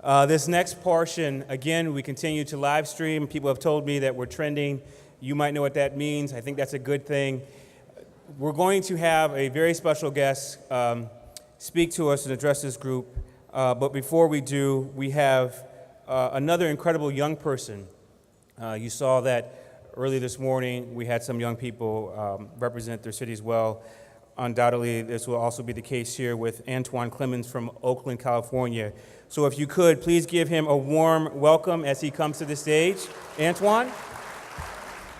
This next portion, again, we continue to live stream. People have told me that we're trending. You might know what that means. I think that's a good thing. We're going to have a very special guest speak to us and address this group. But before we do, we have another incredible young person. You saw that earlier this morning. We had some young people represent their cities well. Undoubtedly, this will also be the case here with Antoine Clemons from Oakland, California. So if you could, please give him a warm welcome as he comes to the stage. Antoine?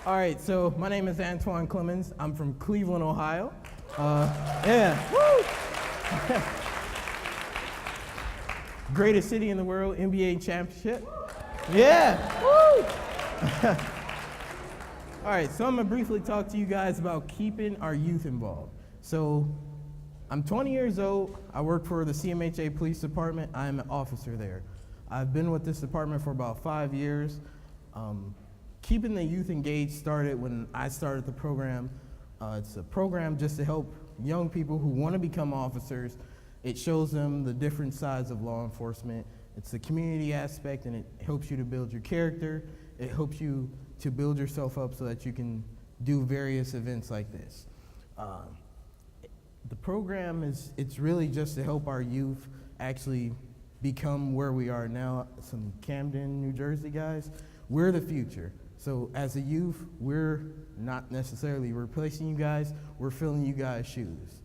All right, so my name is Antoine Clemons. I'm from Cleveland, Ohio. Woo! Greatest city in the world, NBA championship. Yeah, woo! All right, so I'm gonna briefly talk to you guys about keeping our youth involved. So I'm 20 years old. I work for the CMHA Police Department. I'm an officer there. I've been with this department for about 5 years. Keeping the youth engaged started when I started the program. It's a program just to help young people who want to become officers. It shows them the different sides of law enforcement. It's the community aspect, and it helps you to build your character. It helps you to build yourself up so that you can do various events like this. The program it's really just to help our youth actually become where we are now. Some Camden, New Jersey guys, we're the future. So as a youth, we're not necessarily replacing you guys, we're filling you guys' shoes.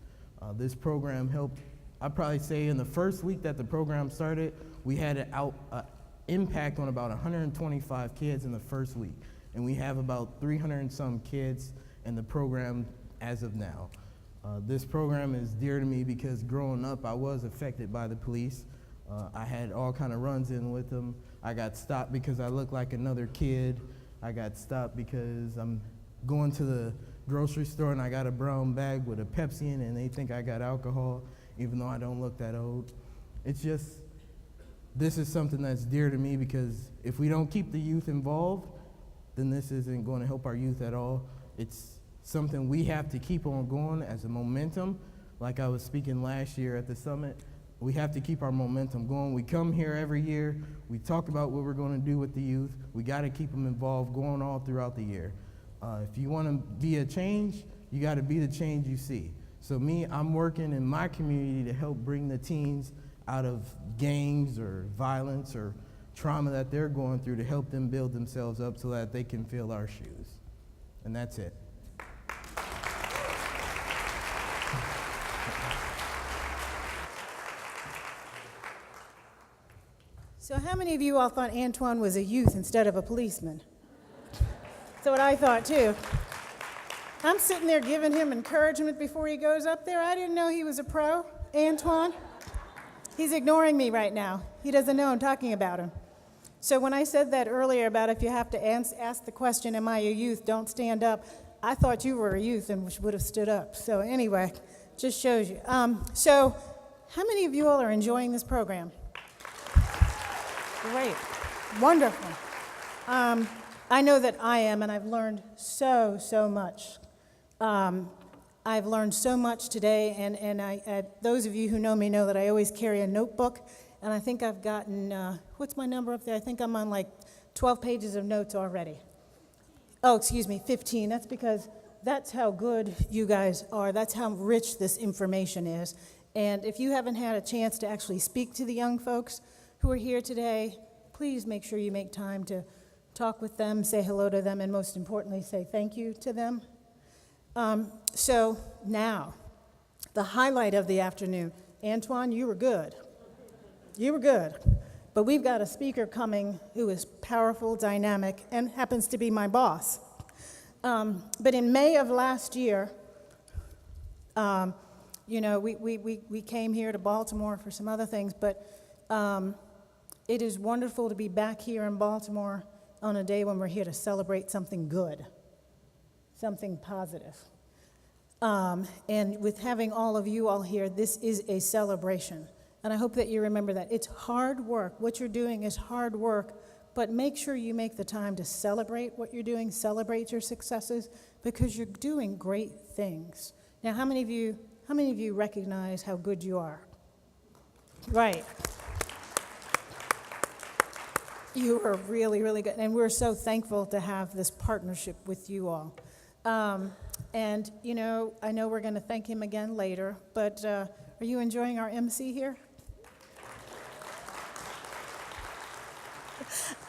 This program helped, I'd probably say in the first week that the program started, we had an impact on about 125 kids in the first week. And we have about 300 and some kids in the program as of now. This program is dear to me because growing up, I was affected by the police. I had all kind of runs in with them. I got stopped because I looked like another kid. I got stopped because I'm going to the grocery store and I got a brown bag with a Pepsi in it and they think I got alcohol, even though I don't look that old. It's just, this is something that's dear to me because if we don't keep the youth involved, then this isn't going to help our youth at all. It's something we have to keep on going as a momentum. Like I was speaking last year at the summit, we have to keep our momentum going. We come here every year, we talk about what we're going to do with the youth. We got to keep them involved going all throughout the year. If you want to be a change, you got to be the change you see. So me, I'm working in my community to help bring the teens out of gangs or violence or trauma that they're going through to help them build themselves up so that they can fill our shoes. And that's it. So how many of you all thought Antoine was a youth instead of a policeman? That's what I thought too. I'm sitting there giving him encouragement before he goes up there. I didn't know he was a pro, Antoine. He's ignoring me right now. He doesn't know I'm talking about him. So when I said that earlier about if you have to ask the question, am I a youth, don't stand up, I thought you were a youth and would have stood up. So anyway, just shows you. So how many of you all are enjoying this program? Great, wonderful. I know that I am, and I've learned so much. I've learned so much today, and those of you who know me know that I always carry a notebook, and I think I've gotten, what's my number up there? I think I'm on like 12 pages of notes already. Oh, excuse me, 15. That's because that's how good you guys are. That's how rich this information is. And if you haven't had a chance to actually speak to the young folks who are here today, please make sure you make time to talk with them, say hello to them, and most importantly, say thank you to them. So now, the highlight of the afternoon. Antoine, you were good. You were good. But we've got a speaker coming who is powerful, dynamic, and happens to be my boss. But in May of last year, we came here to Baltimore for some other things, but it is wonderful to be back here in Baltimore on a day when we're here to celebrate something good, something positive. And with having all of you all here, this is a celebration. And I hope that you remember that. It's hard work. What you're doing is hard work, but make sure you make the time to celebrate what you're doing, celebrate your successes, because you're doing great things. Now, how many of you recognize how good you are? Right. You are really, really good. And we're so thankful to have this partnership with you all. And, you know, I know we're going to thank him again later, but are you enjoying our MC here?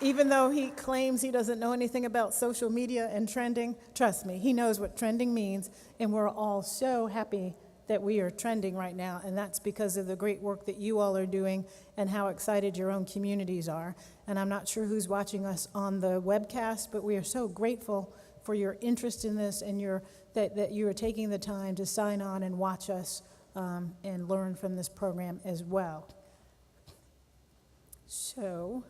Even though he claims he doesn't know anything about social media and trending, trust me, he knows what trending means, and we're all so happy that we are trending right now, and that's because of the great work that you all are doing and how excited your own communities are. And I'm not sure who's watching us on the webcast, but we are so grateful for your interest in this and that you are taking the time to sign on and watch us and learn from this program as well. So,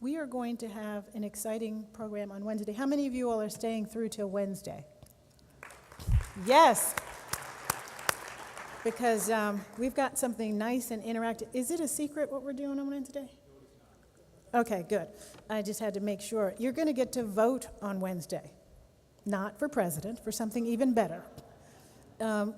we are going to have an exciting program on Wednesday. How many of you all are staying through till Wednesday? Yes, because we've got something nice and interactive. Is it a secret what we're doing on Wednesday? Okay, good. I just had to make sure. You're going to get to vote on Wednesday, not for president, for something even better.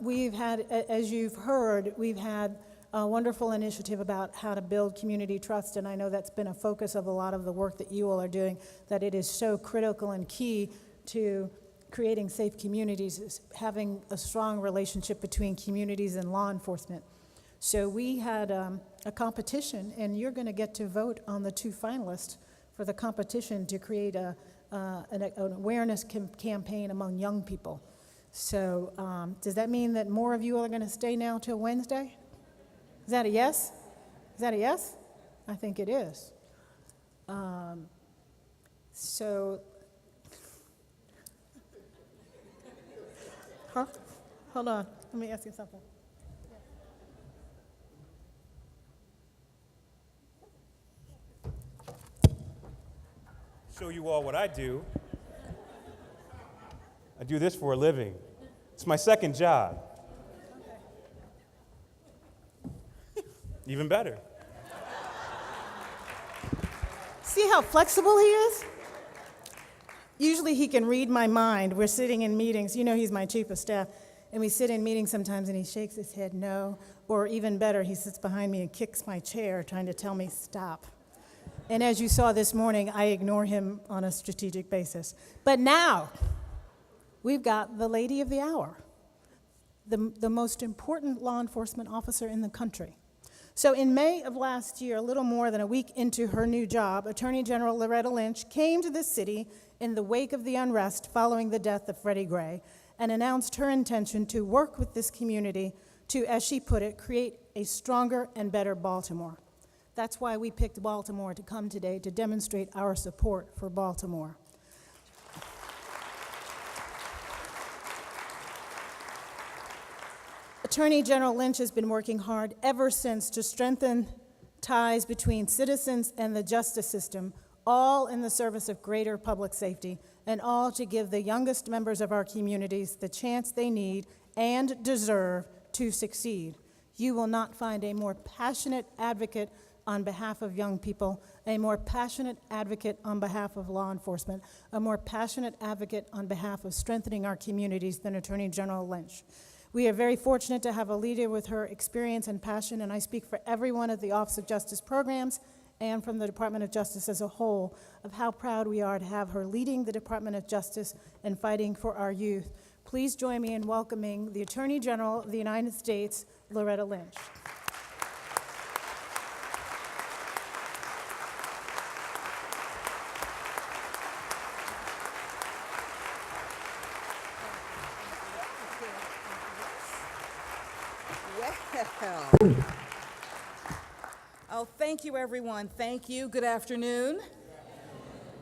We've had, as you've heard, we've had a wonderful initiative about how to build community trust, and I know that's been a focus of a lot of the work that you all are doing, that it is so critical and key to creating safe communities, is having a strong relationship between communities and law enforcement. So we had a competition, and you're going to get to vote on the 2 finalists for the competition to create an awareness campaign among young people. So does that mean that more of you are going to stay now till Wednesday? Is that a yes? Is that a yes? I think it is. So, hold on. Let me ask you something. Show you all what I do. I do this for a living. It's my second job. Even better. See how flexible he is? Usually he can read my mind. We're sitting in meetings. You know he's my chief of staff. And we sit in meetings sometimes and he shakes his head no. Or even better, he sits behind me and kicks my chair trying to tell me stop. And as you saw this morning, I ignore him on a strategic basis. But now, we've got the lady of the hour, the most important law enforcement officer in the country. So in May of last year, a little more than a week into her new job, Attorney General Loretta Lynch came to this city in the wake of the unrest following the death of Freddie Gray and announced her intention to work with this community to, as she put it, create a stronger and better Baltimore. That's why we picked Baltimore to come today to demonstrate our support for Baltimore. Attorney General Lynch has been working hard ever since to strengthen ties between citizens and the justice system, all in the service of greater public safety, and all to give the youngest members of our communities the chance they need and deserve to succeed. You will not find a more passionate advocate on behalf of young people, a more passionate advocate on behalf of law enforcement, a more passionate advocate on behalf of strengthening our communities than Attorney General Lynch. We are very fortunate to have a leader with her experience and passion, and I speak for everyone at the Office of Justice Programs and from the Department of Justice as a whole of how proud we are to have her leading the Department of Justice and fighting for our youth. Please join me in welcoming the Attorney General of the United States, Loretta Lynch. Oh, thank you, everyone. Thank you. Good afternoon.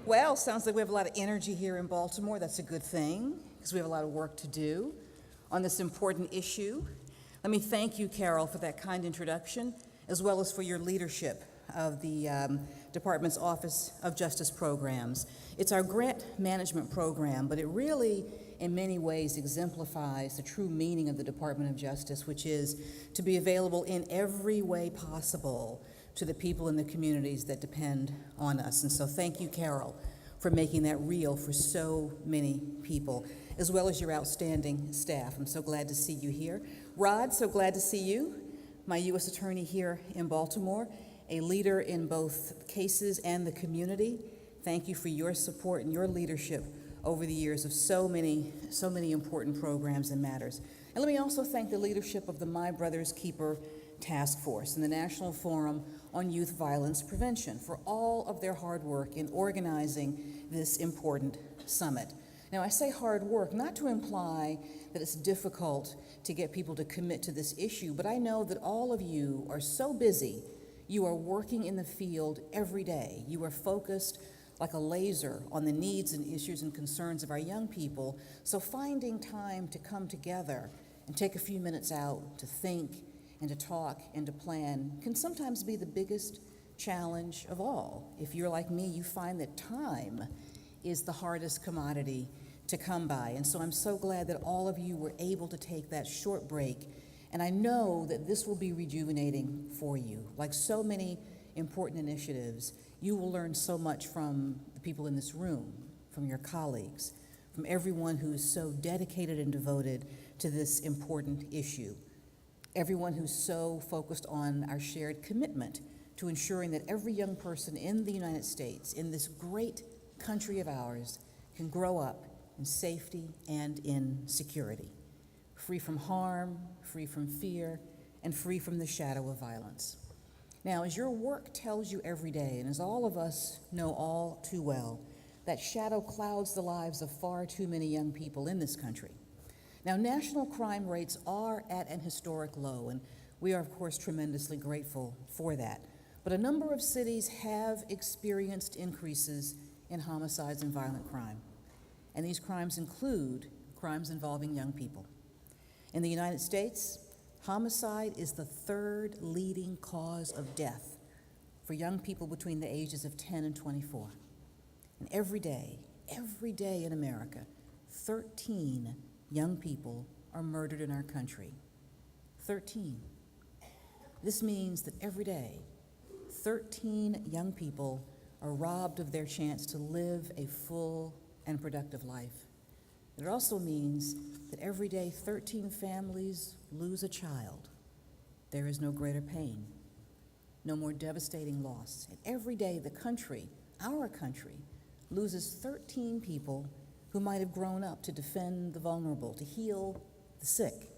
Well, sounds like we have a lot of energy here in Baltimore. That's a good thing, because we have a lot of work to do on this important issue. Let me thank you, Karol, for that kind introduction, as well as for your leadership of the Department's Office of Justice Programs. It's our grant management program, but it really, in many ways, exemplifies the true meaning of the Department of Justice, which is to be available in every way possible to the people in the communities that depend on us. And so thank you, Karol, for making that real for so many people, as well as your outstanding staff. I'm so glad to see you here. Rod, so glad to see you, my U.S. Attorney here in Baltimore, a leader in both cases and the community. Thank you for your support and your leadership over the years of so many important programs and matters. And let me also thank the leadership of the My Brother's Keeper Task Force and the National Forum on Youth Violence Prevention for all of their hard work in organizing this important summit. Now, I say hard work not to imply that it's difficult to get people to commit to this issue, but I know that all of you are so busy. You are working in the field every day. You are focused like a laser on the needs and issues and concerns of our young people. So finding time to come together and take a few minutes out to think and to talk and to plan can sometimes be the biggest challenge of all. If you're like me, you find that time is the hardest commodity to come by. And so I'm so glad that all of you were able to take that short break. And I know that this will be rejuvenating for you. Like so many important initiatives, you will learn so much from the people in this room, from your colleagues, from everyone who is so dedicated and devoted to this important issue. Everyone who's so focused on our shared commitment to ensuring that every young person in the United States, in this great country of ours, can grow up in safety and in security, free from harm, free from fear, and free from the shadow of violence. Now, as your work tells you every day, and as all of us know all too well, that shadow clouds the lives of far too many young people in this country. Now, national crime rates are at an historic low, and we are, of course, tremendously grateful for that. But a number of cities have experienced increases in homicides and violent crime. And these crimes include crimes involving young people. In the United States, homicide is the third leading cause of death for young people between the ages of 10 and 24. And every day in America, 13 young people are murdered in our country. 13. This means that every day, 13 young people are robbed of their chance to live a full and productive life. It also means that every day 13 families lose a child. There is no greater pain, no more devastating loss. And every day the country, our country, loses 13 people who might have grown up to defend the vulnerable, to heal the sick,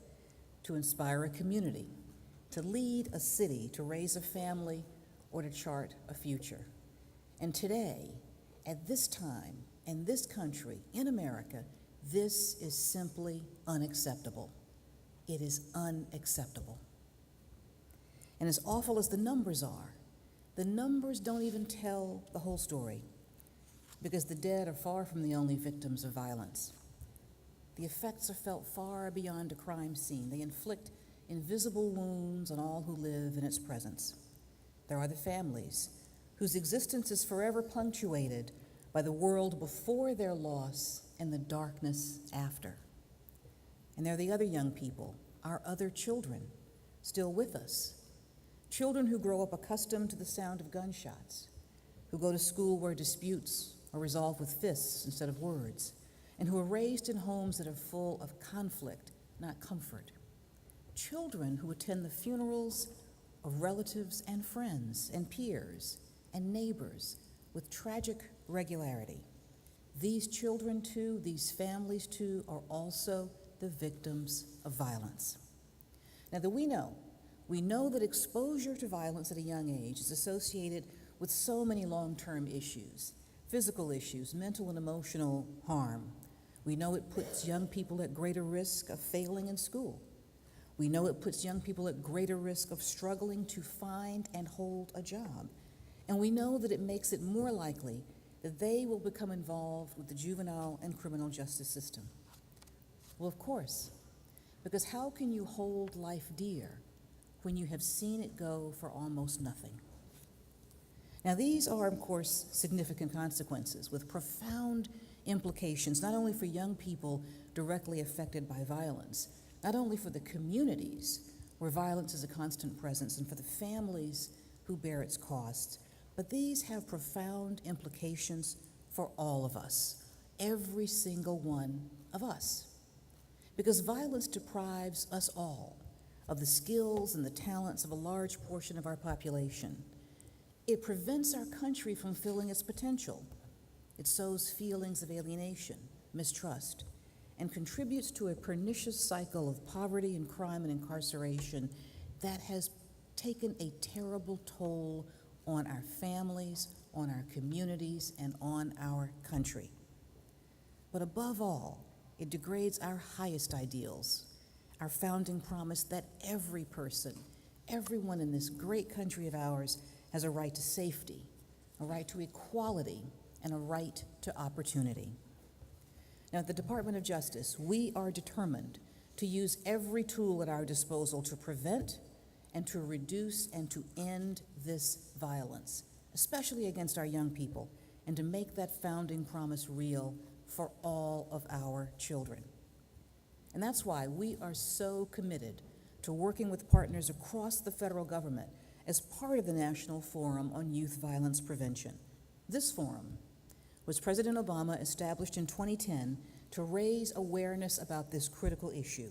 to inspire a community, to lead a city, to raise a family, or to chart a future. And today, at this time, in this country, in America, this is simply unacceptable. It is unacceptable. And as awful as the numbers are, the numbers don't even tell the whole story, because the dead are far from the only victims of violence. The effects are felt far beyond a crime scene. They inflict invisible wounds on all who live in its presence. There are the families whose existence is forever punctuated by the world before their loss and the darkness after. And there are the other young people, our other children, still with us. Children who grow up accustomed to the sound of gunshots, who go to school where disputes are resolved with fists instead of words, and who are raised in homes that are full of conflict, not comfort. Children who attend the funerals of relatives and friends and peers and neighbors with tragic regularity. These children too, these families too, are also the victims of violence. Now that we know that exposure to violence at a young age is associated with so many long-term issues, physical issues, mental and emotional harm. We know it puts young people at greater risk of failing in school. We know it puts young people at greater risk of struggling to find and hold a job. And we know that it makes it more likely that they will become involved with the juvenile and criminal justice system. Well, of course, because how can you hold life dear when you have seen it go for almost nothing? Now, these are, of course, significant consequences with profound implications, not only for young people directly affected by violence, not only for the communities where violence is a constant presence and for the families who bear its costs, but these have profound implications for all of us, every single one of us. Because violence deprives us all of the skills and the talents of a large portion of our population. It prevents our country from fulfilling its potential. It sows feelings of alienation, mistrust, and contributes to a pernicious cycle of poverty and crime and incarceration that has taken a terrible toll on our families, on our communities, and on our country. But above all, it degrades our highest ideals, our founding promise that every person, everyone in this great country of ours has a right to safety, a right to equality, and a right to opportunity. Now, at the Department of Justice, we are determined to use every tool at our disposal to prevent and to reduce and to end this violence, especially against our young people, and to make that founding promise real for all of our children. And that's why we are so committed to working with partners across the federal government as part of the National Forum on Youth Violence Prevention. This forum was President Obama established in 2010 to raise awareness about this critical issue.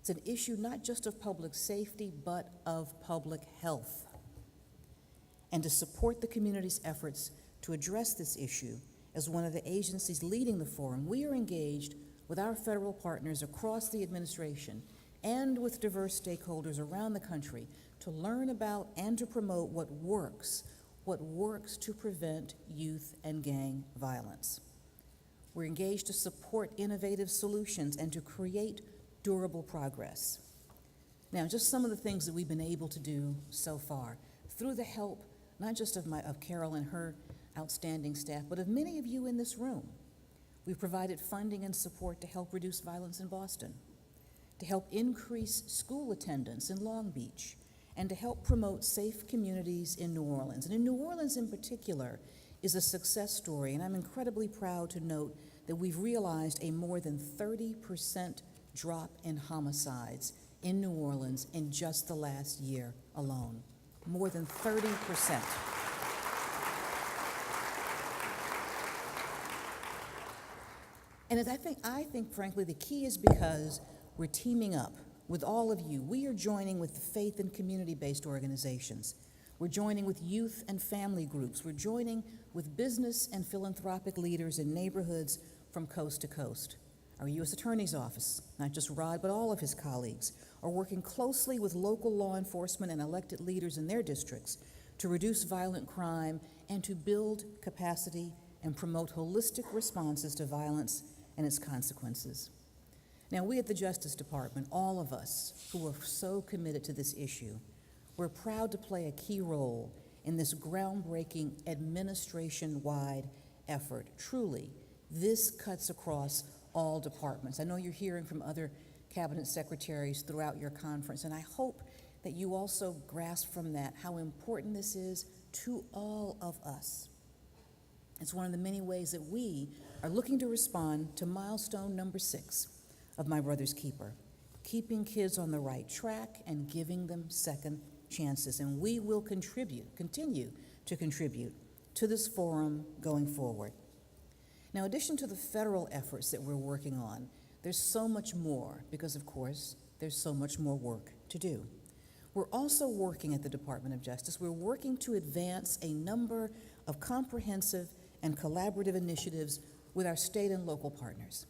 It's an issue not just of public safety, but of public health. And to support the community's efforts to address this issue, as one of the agencies leading the forum, we are engaged with our federal partners across the administration and with diverse stakeholders around the country to learn about and to promote what works to prevent youth and gang violence. We're engaged to support innovative solutions and to create durable progress. Now, just some of the things that we've been able to do so far, through the help not just of Karol and her outstanding staff, but of many of you in this room. We've provided funding and support to help reduce violence in Boston, to help increase school attendance in Long Beach, and to help promote safe communities in New Orleans. And in New Orleans in particular is a success story, and I'm incredibly proud to note that we've realized a more than 30% drop in homicides in New Orleans in just the last year alone. More than 30%. And as I think, frankly, the key is because we're teaming up with all of you. We are joining with the faith and community-based organizations. We're joining with youth and family groups. We're joining with business and philanthropic leaders in neighborhoods from coast to coast. Our U.S. Attorney's Office, not just Rod, but all of his colleagues, are working closely with local law enforcement and elected leaders in their districts to reduce violent crime and to build capacity and promote holistic responses to violence and its consequences. Now, we at the Justice Department, all of us who are so committed to this issue, we're proud to play a key role in this groundbreaking administration-wide effort. Truly, this cuts across all departments. I know you're hearing from other cabinet secretaries throughout your conference, and I hope that you also grasp from that how important this is to all of us. It's one of the many ways that we are looking to respond to milestone number 6 of My Brother's Keeper, keeping kids on the right track and giving them second chances. And we will continue to contribute to this forum going forward. Now, in addition to the federal efforts that we're working on, there's so much more because, of course, there's so much more work to do. We're also working at the Department of Justice. We're working to advance a number of comprehensive and collaborative initiatives with our state and local partners,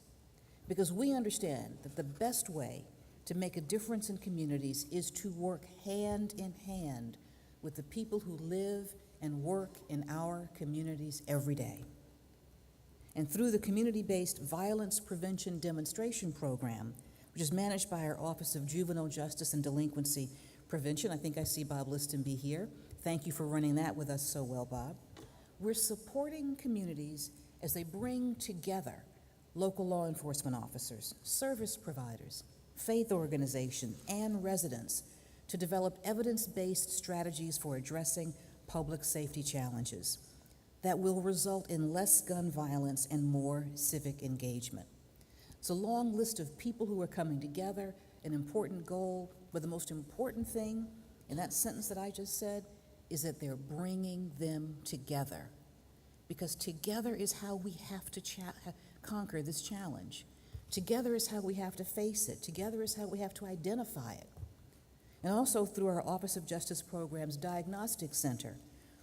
because we understand that the best way to make a difference in communities is to work hand in hand with the people who live and work in our communities every day. And through the community-based violence prevention demonstration program, which is managed by our Office of Juvenile Justice and Delinquency Prevention, I think I see Bob Listenby here. Thank you for running that with us so well, Bob. We're supporting communities as they bring together local law enforcement officers, service providers, faith organizations, and residents to develop evidence-based strategies for addressing public safety challenges that will result in less gun violence and more civic engagement. It's a long list of people who are coming together, an important goal, but the most important thing in that sentence that I just said is that they're bringing them together, because together is how we have to conquer this challenge. Together is how we have to face it. Together is how we have to identify it. And also through our Office of Justice Program's Diagnostic Center,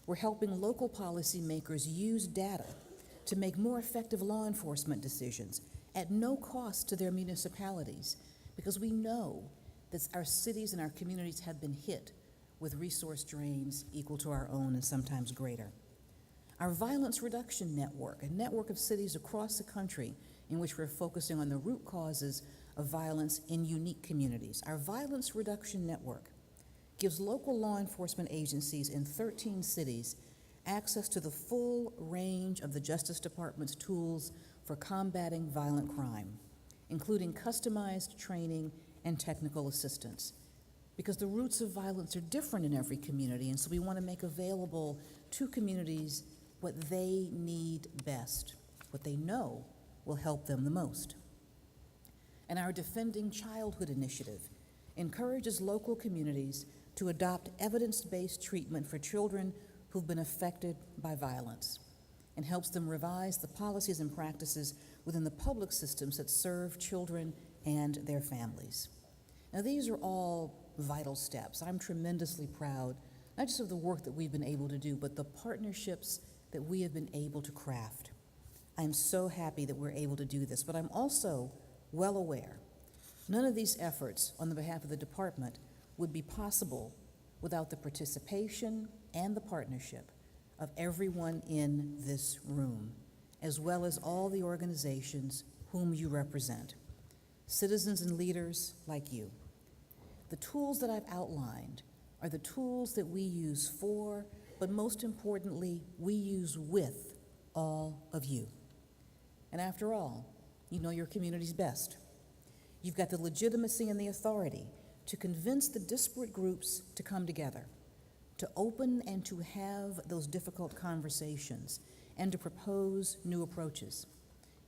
We're helping local policymakers use data to make more effective law enforcement decisions at no cost to their municipalities, because we know that our cities and our communities have been hit with resource drains equal to our own and sometimes greater. Our Violence Reduction Network, a network of cities across the country in which we're focusing on the root causes of violence in unique communities. Our Violence Reduction Network gives local law enforcement agencies in 13 cities access to the full range of the Justice Department's tools for combating violent crime, including customized training and technical assistance. Because the roots of violence are different in every community, and so we want to make available to communities what they need best, what they know will help them the most. And our Defending Childhood initiative encourages local communities to adopt evidence-based treatment for children who've been affected by violence, and helps them revise the policies and practices within the public systems that serve children and their families. Now, these are all vital steps. I'm tremendously proud, not just of the work that we've been able to do, but the partnerships that we have been able to craft. I'm so happy that we're able to do this, but I'm also well aware none of these efforts on the behalf of the department would be possible without the participation and the partnership of everyone in this room, as well as all the organizations whom you represent, citizens and leaders like you. The tools that I've outlined are the tools that we use for, but most importantly, we use with all of you. And after all, you know your communities best. You've got the legitimacy and the authority to convince the disparate groups to come together, to open and to have those difficult conversations, and to propose new approaches.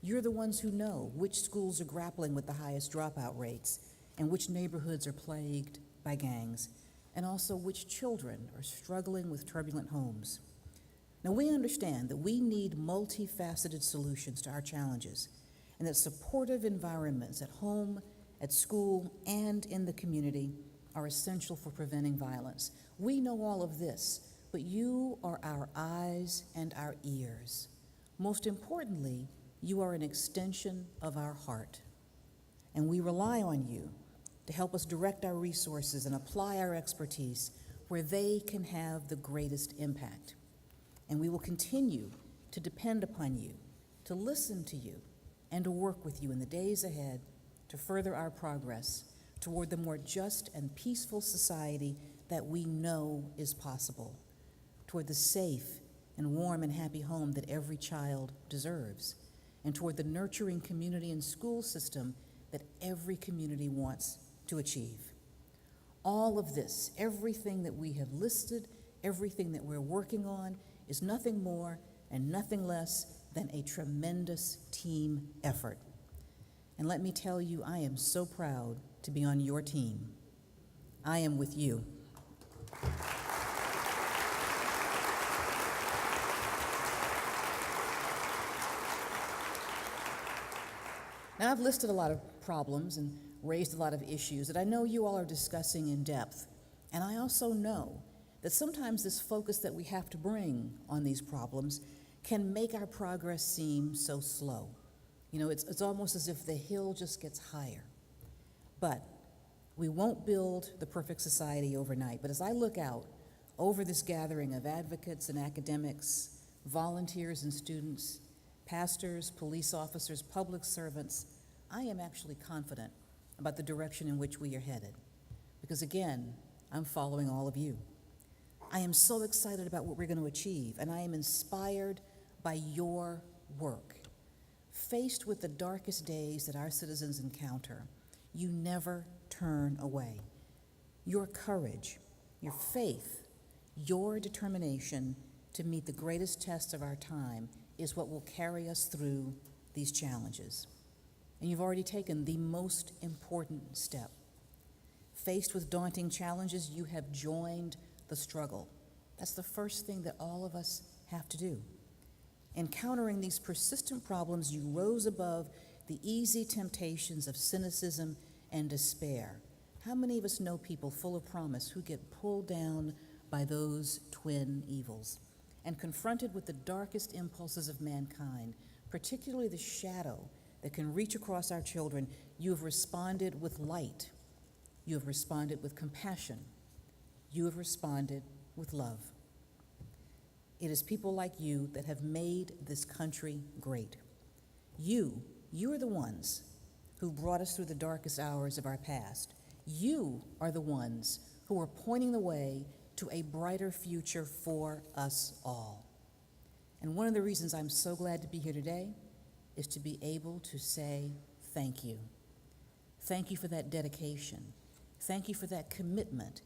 You're the ones who know which schools are grappling with the highest dropout rates and which neighborhoods are plagued by gangs, and also which children are struggling with turbulent homes. Now, we understand that we need multifaceted solutions to our challenges, and that supportive environments at home, at school, and in the community are essential for preventing violence. We know all of this, but you are our eyes and our ears. Most importantly, you are an extension of our heart, and we rely on you to help us direct our resources and apply our expertise where they can have the greatest impact. And we will continue to depend upon you, to listen to you, and to work with you in the days ahead to further our progress toward the more just and peaceful society that we know is possible, toward the safe and warm and happy home that every child deserves, and toward the nurturing community and school system that every community wants to achieve. All of this, everything that we have listed, everything that we're working on, is nothing more and nothing less than a tremendous team effort. And let me tell you, I am so proud to be on your team. I am with you. Now, I've listed a lot of problems and raised a lot of issues that I know you all are discussing in depth. And I also know that sometimes this focus that we have to bring on these problems can make our progress seem so slow. You know, it's almost as if the hill just gets higher. But we won't build the perfect society overnight. But as I look out over this gathering of advocates and academics, volunteers and students, pastors, police officers, public servants, I am actually confident about the direction in which we are headed. Because again, I'm following all of you. I am so excited about what we're going to achieve, and I am inspired by your work. Faced with the darkest days that our citizens encounter, you never turn away. Your courage, your faith, your determination to meet the greatest tests of our time is what will carry us through these challenges. And you've already taken the most important step. Faced with daunting challenges, you have joined the struggle. That's the first thing that all of us have to do. Encountering these persistent problems, you rose above the easy temptations of cynicism and despair. How many of us know people full of promise who get pulled down by those twin evils. And confronted with the darkest impulses of mankind, particularly the shadow that can reach across our children, you have responded with light. You have responded with compassion. You have responded with love. It is people like you that have made this country great. You are the ones who brought us through the darkest hours of our past. You are the ones who are pointing the way to a brighter future for us all. And one of the reasons I'm so glad to be here today is to be able to say thank you. Thank you for that dedication. Thank you for that commitment.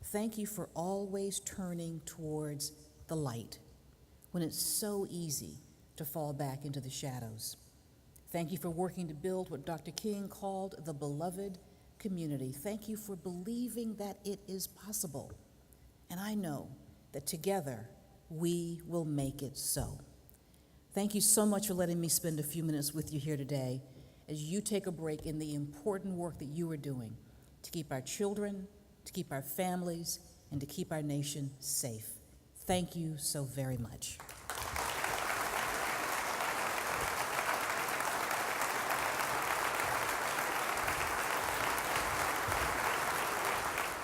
Thank you for always turning towards the light when it's so easy to fall back into the shadows. Thank you for working to build what Dr. King called the beloved community. Thank you for believing that it is possible. And I know that together we will make it so. Thank you so much for letting me spend a few minutes with you here today as you take a break in the important work that you are doing to keep our children, to keep our families, and to keep our nation safe. Thank you so very much.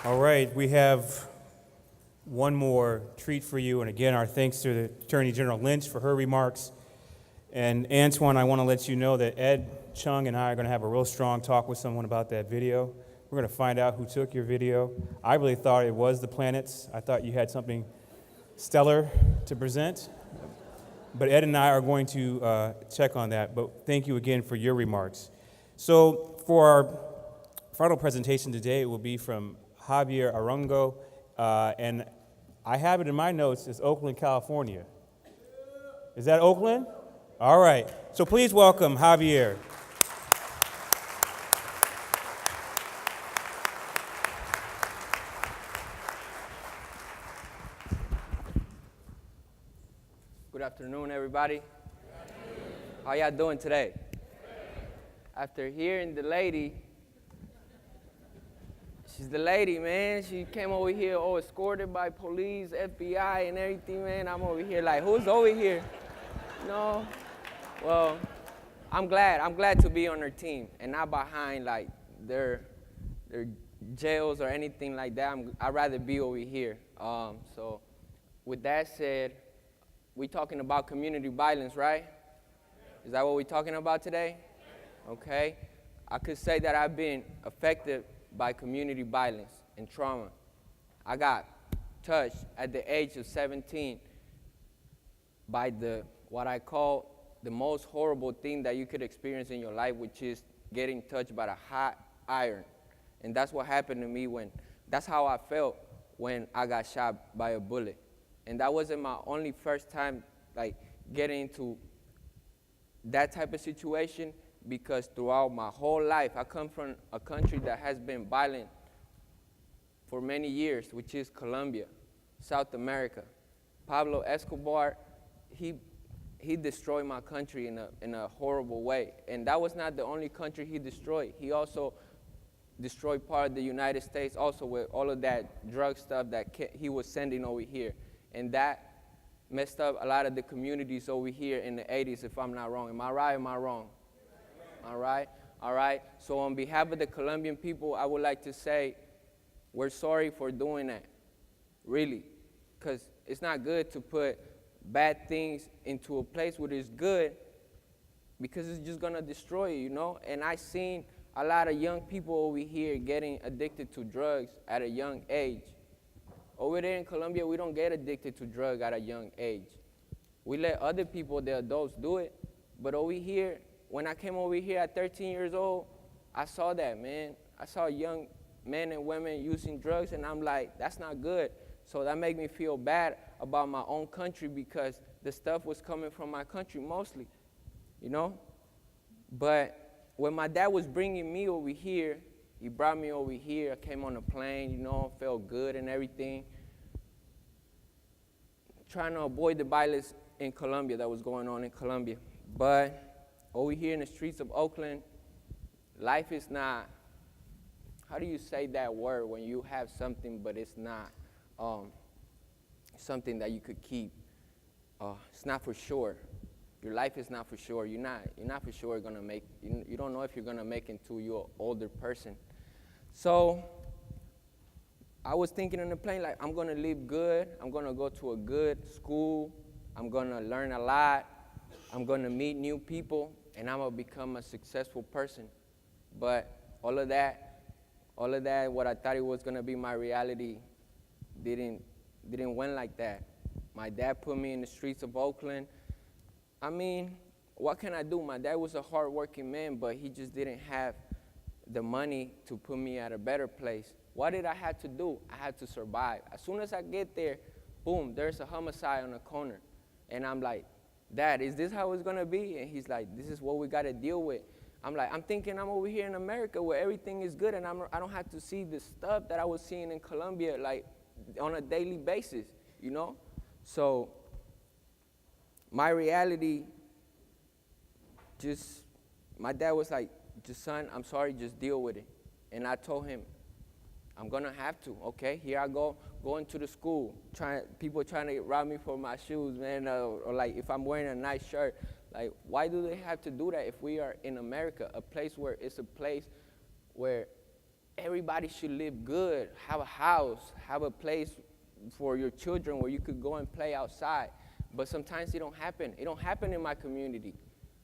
All right, we have one more treat for you. And again, our thanks to the Attorney General Lynch for her remarks. And Antoine, I want to let you know that Ed Chung and I are going to have a real strong talk with someone about that video. We're going to find out who took your video. I really thought it was the planets. I thought you had something stellar to present. But Ed and I are going to check on that. But thank you again for your remarks. So for our final presentation today, it will be from Javier Arango. And I have it in my notes as Oakland, California. Is that Oakland? All right. So please welcome Javier. Good afternoon, everybody. How y'all doing today? After hearing the lady, she's the lady, man. She came over here all escorted by police, FBI, and everything, man. I'm over here like, who's over here? No. Well, I'm glad to be on her team and not behind like their jails or anything like that. I'd rather be over here. So with that said, we talking about community violence, right? Is that what we're talking about today? Okay. I could say that I've been affected by community violence and trauma. I got touched at the age of 17 by what I call the most horrible thing that you could experience in your life, which is getting touched by a hot iron. And that's what happened to me that's how I felt when I got shot by a bullet. And that wasn't my only first time like getting into that type of situation, because throughout my whole life, I come from a country that has been violent for many years, which is Colombia, South America. Pablo Escobar, he destroyed my country in a horrible way. And that was not the only country he destroyed. He also destroyed part of the United States also with all of that drug stuff that he was sending over here. And that messed up a lot of the communities over here in the 80s, if I'm not wrong. Am I right or am I wrong? All right, all right. So on behalf of the Colombian people, I would like to say we're sorry for doing that, really, because it's not good to put bad things into a place where it's good, because it's just gonna destroy you, you know? And I seen a lot of young people over here getting addicted to drugs at a young age. Over there in Colombia, we don't get addicted to drugs at a young age. We let other people, the adults, do it. But over here, when I came over here at 13 years old, I saw that, man. I saw young men and women using drugs, and I'm like, that's not good. So that made me feel bad about my own country, because the stuff was coming from my country mostly, you know? But when my dad was bringing me over here, he brought me over here. I came on a plane, you know, felt good and everything. Trying to avoid the violence in Colombia that was going on in Colombia. But over here in the streets of Oakland, life is not, how do you say that word when you have something but it's not something that you could keep. It's not for sure. Your life is not for sure. You're not for sure gonna make. You don't know if you're gonna make it until you're an older person. So I was thinking on the plane, like, I'm gonna live good. I'm gonna go to a good school. I'm gonna learn a lot. I'm gonna meet new people, and I'm gonna become a successful person. But all of that, what I thought it was gonna be my reality, didn't went like that. My dad put me in the streets of Oakland. I mean, what can I do? My dad was a hardworking man, but he just didn't have the money to put me at a better place. What did I have to do? I had to survive. As soon as I get there, boom, there's a homicide on the corner. And I'm like, Dad, is this how it's gonna be? And he's like, this is what we gotta deal with. I'm like, I'm thinking I'm over here in America where everything is good and I don't have to see the stuff that I was seeing in Colombia, like, on a daily basis, you know? So my reality, my dad was like, son, I'm sorry, just deal with it. And I told him, I'm gonna have to, okay? Here I go, going to the school, people trying to rob me for my shoes, man, or like if I'm wearing a nice shirt. Like, why do they have to do that if we are in America, a place where everybody should live good, have a house, have a place for your children where you could go and play outside. But sometimes it don't happen. It don't happen in my community.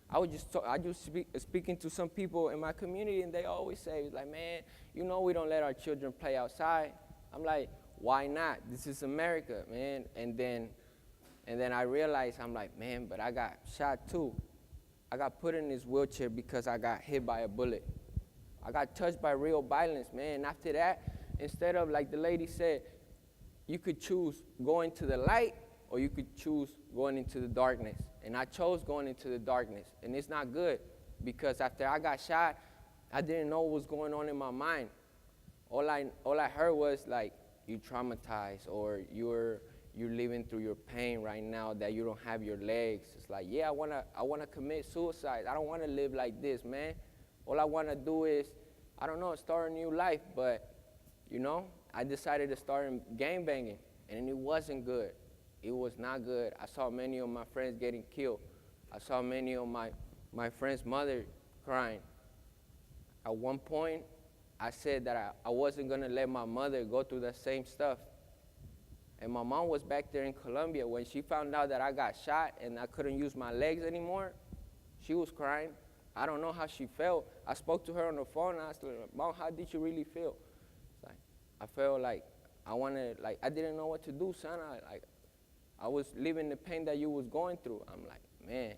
I just speaking to some people in my community, and they always say, like, man, you know we don't let our children play outside. I'm like, why not? This is America, man. And then I realized, I'm like, man, but I got shot too. I got put in this wheelchair because I got hit by a bullet. I got touched by real violence, man. And after that, instead of, like the lady said, you could choose going to the light or you could choose going into the darkness. And I chose going into the darkness. And it's not good because after I got shot, I didn't know what was going on in my mind. All I heard was, like, you traumatized or you're living through your pain right now that you don't have your legs. It's like, yeah, I wanna commit suicide. I don't wanna live like this, man. All I wanna do is, I don't know, start a new life. But, you know, I decided to start gang banging, and it wasn't good. It was not good. I saw many of my friends getting killed. I saw many of my friends' mother crying. At one point, I said that I wasn't gonna let my mother go through the same stuff. And my mom was back there in Colombia. When she found out that I got shot and I couldn't use my legs anymore, she was crying. I don't know how she felt. I spoke to her on the phone and I asked her, Mom, how did you really feel? Like, I felt like I didn't know what to do, son. I was living the pain that you was going through. I'm like, man,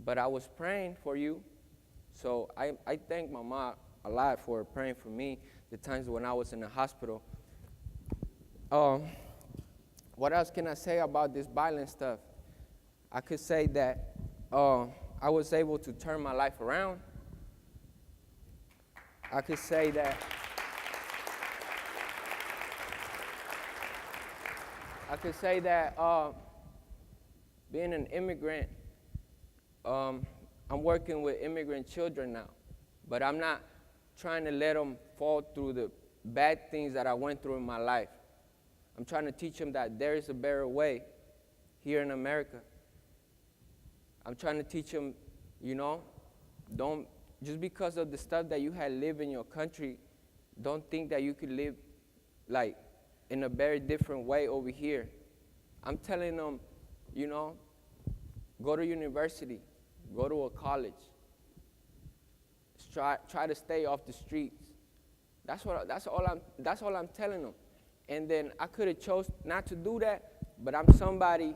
but I was praying for you. So I thank my mom a lot for praying for me the times when I was in the hospital. What else can I say about this violent stuff? I could say that I was able to turn my life around. I could say that being an immigrant, I'm working with immigrant children now, but I'm not trying to let them fall through the bad things that I went through in my life. I'm trying to teach them that there is a better way here in America. I'm trying to teach them, you know, don't, just because of the stuff that you had lived in your country, don't think that you could live like in a very different way over here. I'm telling them, you know, go to university, go to a college, try to stay off the streets. That's all I'm telling them. And then I could have chose not to do that, but I'm somebody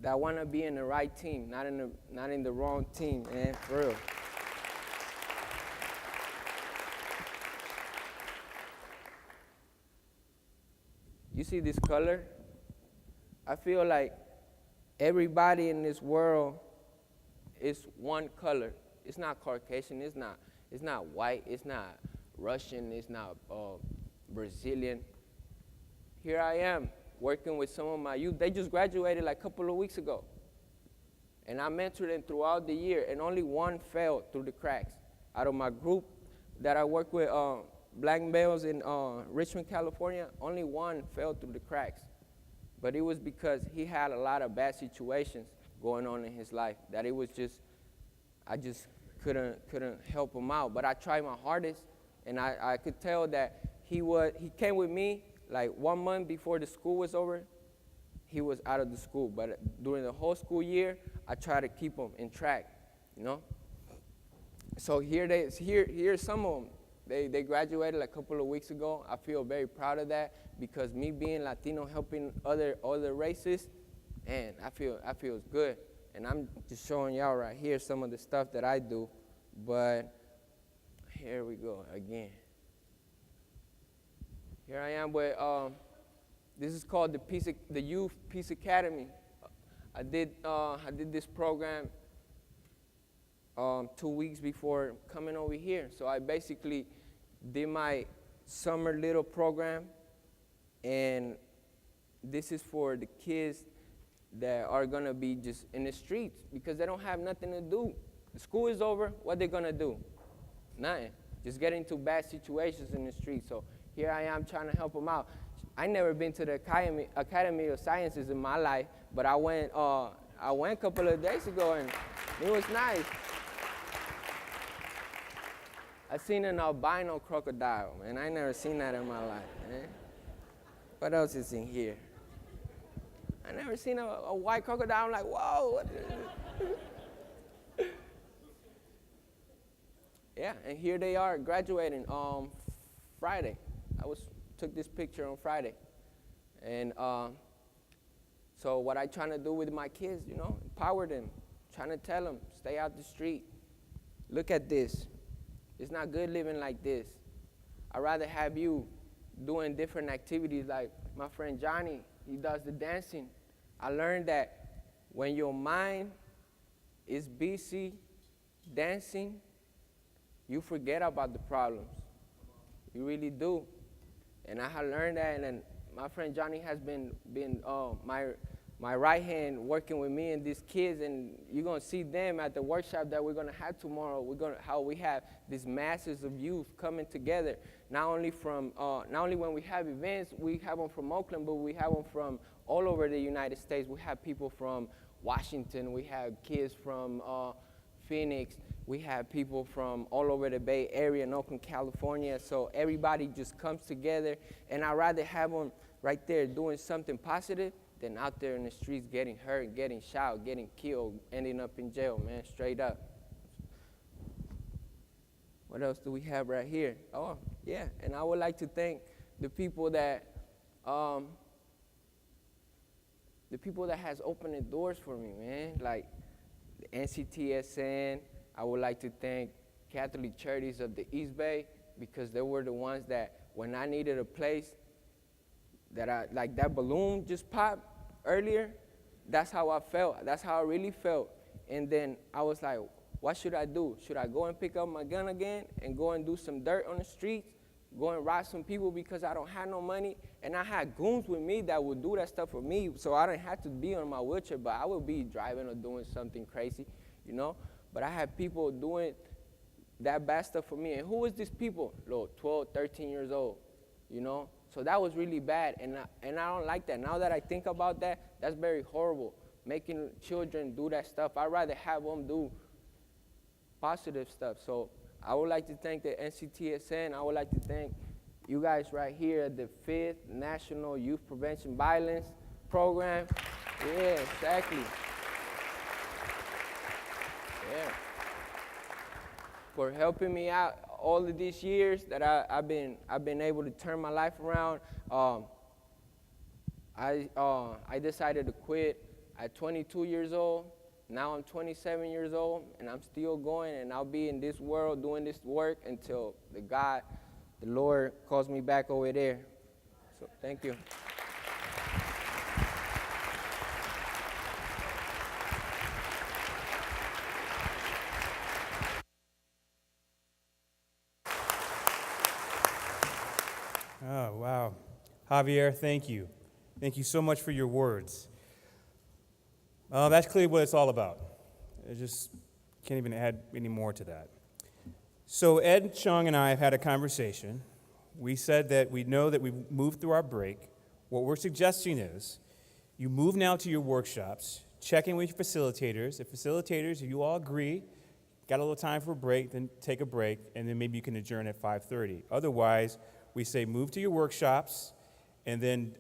that want to be in the right team, not in the wrong team, man, for real. You see this color? I feel like everybody in this world is one color. It's not Caucasian, it's not white, it's not Russian, it's not Brazilian. Here I am working with some of my youth. They just graduated like a couple of weeks ago. And I mentored them throughout the year, and only one fell through the cracks. Out of my group that I work with, black males in Richmond, California, only one fell through the cracks. But it was because he had a lot of bad situations going on in his life that it was just, I just couldn't help him out. But I tried my hardest, and I could tell that he came with me like 1 month before the school was over. He was out of the school, but during the whole school year, I tried to keep him in track, you know. So here's some of them. They graduated a couple of weeks ago. I feel very proud of that because me being Latino, helping other races, and I feel it's good. And I'm just showing y'all right here some of the stuff that I do. But here we go again. Here I am with this is called the Youth Peace Academy. I did this program 2 weeks before coming over here. So I basically did my summer little program, and this is for the kids that are gonna be just in the streets because they don't have nothing to do. The school is over, what they gonna do? Nothing. Just get into bad situations in the street. So here I am trying to help them out. I never been to the Academy of Sciences in my life, but I went a couple of days ago, and it was nice. I seen an albino crocodile, man. I never seen that in my life, man. What else is in here? I never seen a white crocodile. I'm like, whoa. What is Yeah, and here they are graduating Friday. Took this picture on Friday. And so what I trying to do with my kids, you know, empower them, trying to tell them, stay out the street. Look at this. It's not good living like this. I'd rather have you doing different activities like my friend Johnny, he does the dancing. I learned that when your mind is busy dancing, you forget about the problems. You really do. And I have learned that, and then my friend Johnny has been my right hand working with me and these kids, and you're gonna see them at the workshop that we're gonna have tomorrow. How we have these masses of youth coming together. Not only when we have events, we have them from Oakland, but we have them from all over the United States. We have people from Washington. We have kids from Phoenix. We have people from all over the Bay Area in Oakland, California. So everybody just comes together, and I'd rather have them right there doing something positive than out there in the streets getting hurt, getting shot, getting killed, ending up in jail, man, straight up. What else do we have right here? Oh, yeah, and I would like to thank the people that has opened the doors for me, man, like the NCTSN. I would like to thank Catholic Charities of the East Bay because they were the ones that when I needed a place that like that balloon just popped earlier, that's how I felt. That's how I really felt. And then I was like, what should I do? Should I go and pick up my gun again and go and do some dirt on the streets, go and rob some people because I don't have no money? And I had goons with me that would do that stuff for me, so I didn't have to be on my wheelchair, but I would be driving or doing something crazy, you know? But I had people doing that bad stuff for me. And who was these people? 12, 13 years old, you know? So that was really bad, and I don't like that. Now that I think about that, that's very horrible, making children do that stuff. I'd rather have them do positive stuff. So I would like to thank the NCTSN. I would like to thank you guys right here at the 5th National Youth Prevention Violence Program. Yeah, exactly. Yeah. For helping me out all of these years that I've been able to turn my life around. I decided to quit at 22 years old. Now I'm 27 years old, and I'm still going, and I'll be in this world doing this work until the Lord calls me back over there. So thank you. Oh, wow. Javier, thank you. Thank you so much for your words. That's clearly what it's all about. I just can't even add any more to that. So Ed, Chung, and I have had a conversation. We said that we know that we've moved through our break. What we're suggesting is You move now to your workshops, check in with your facilitators. If you all agree, got a little time for a break, then take a break, and then maybe you can adjourn at 5:30. Otherwise, we say move to your workshops, and then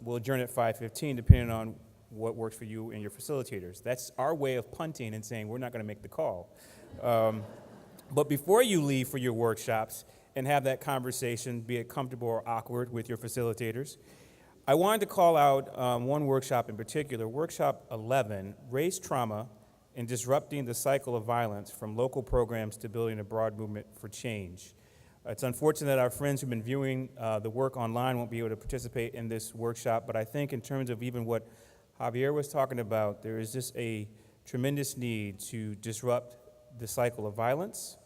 we'll adjourn at 5:15, depending on what works for you and your facilitators. That's our way of punting and saying we're not going to make the call. But before you leave for your workshops and have that conversation, be it comfortable or awkward with your facilitators, I wanted to call out one workshop in particular, Workshop 11, Race Trauma and Disrupting the Cycle of Violence from Local Programs to Building a Broad Movement for Change. It's unfortunate that our friends who've been viewing the work online won't be able to participate in this workshop, but I think in terms of even what Javier was talking about, there is just a tremendous need to disrupt the cycle of violence,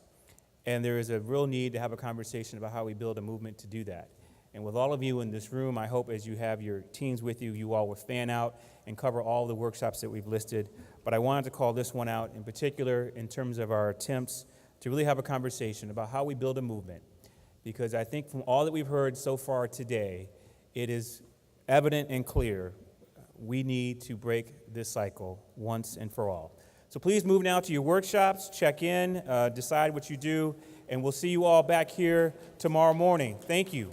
and there is a real need to have a conversation about how we build a movement to do that. And with all of you in this room, I hope as you have your teams with you, you all will fan out and cover all the workshops that we've listed. But I wanted to call this one out in particular in terms of our attempts to really have a conversation about how we build a movement. Because I think from all that we've heard so far today, it is evident and clear we need to break this cycle once and for all. So please move now to your workshops, check in, decide what you do, and we'll see you all back here tomorrow morning. Thank you.